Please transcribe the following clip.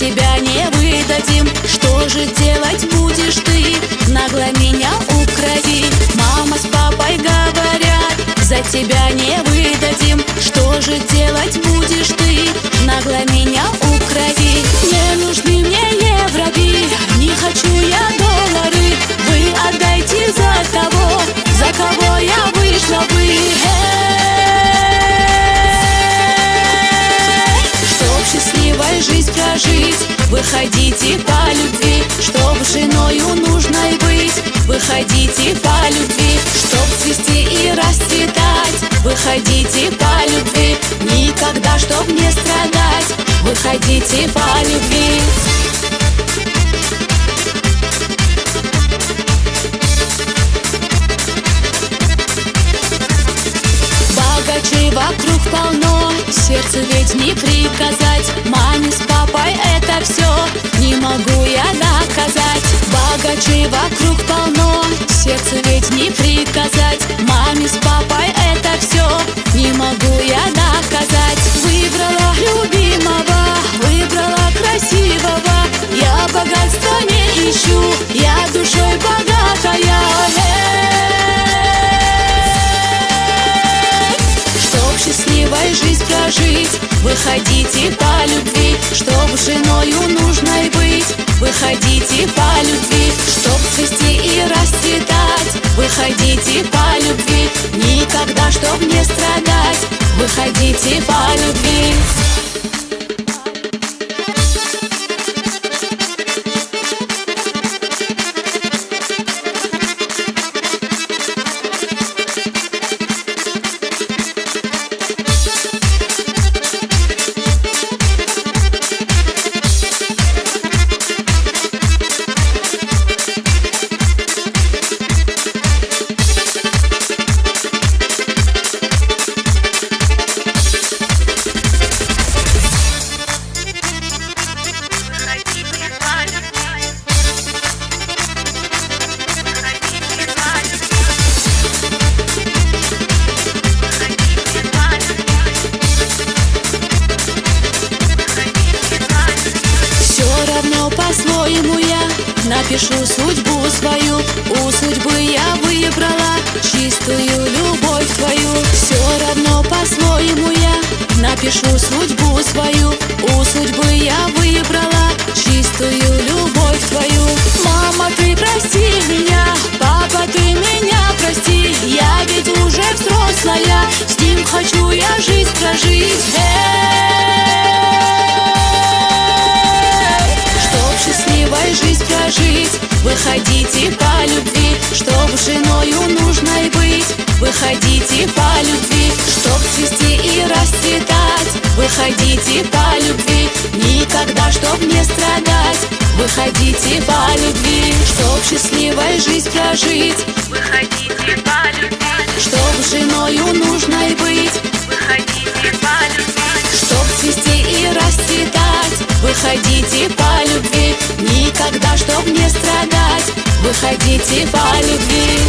тебя не выдадим. Что же делать будешь ты? Нагло меня укрови. Мама с папой говорят, за тебя не выдадим. Что же делать будешь ты? Нагло меня укрови. Не нужны мне евроби, не хочу я доллары. Вы отдайте за кого я вышла бы. Чтоб счастливой жизнь прожить, выходите по любви. Чтоб женою нужной быть, выходите по любви. Чтоб цвести и расцветать, выходите по любви. Никогда, чтоб не страдать, выходите по любви. Богачей вокруг полно, сердцу ведь не приказать. Маме с папой это все не могу я доказать. Богачей вокруг полно, сердцу ведь не приказать. Маме с папой это все не могу я доказать. Выбрала любимого, выбрала красивого. Я богатства не ищу, я душой богатая. Счастливой жизнь прожить, выходите по любви. Чтоб женою нужной быть, выходите по любви. Чтоб цвести и расцветать, выходите по любви. Никогда, чтоб не страдать, выходите по любви. По-своему я напишу судьбу свою. У судьбы я выбрала чистую любовь твою. Все равно по-своему я напишу судьбу свою. У судьбы я выбрала чистую любовь твою. Мама, ты прости меня, папа, ты меня прости. Я ведь уже взрослая, с ним хочу я жизнь прожить. Счастливой жизнь прожить, выходите по любви. Чтоб женою нужной быть, выходите по любви. Чтоб цвести и расцветать, выходите по любви. Никогда, чтоб не страдать, выходите по любви. Чтоб счастливой жизнь прожить, выходите по любви. Чтоб женою нужной быть, выходите по любви. Чтоб цвести и расцветать, выходите по любви. Никогда, чтоб не страдать, выходите по любви.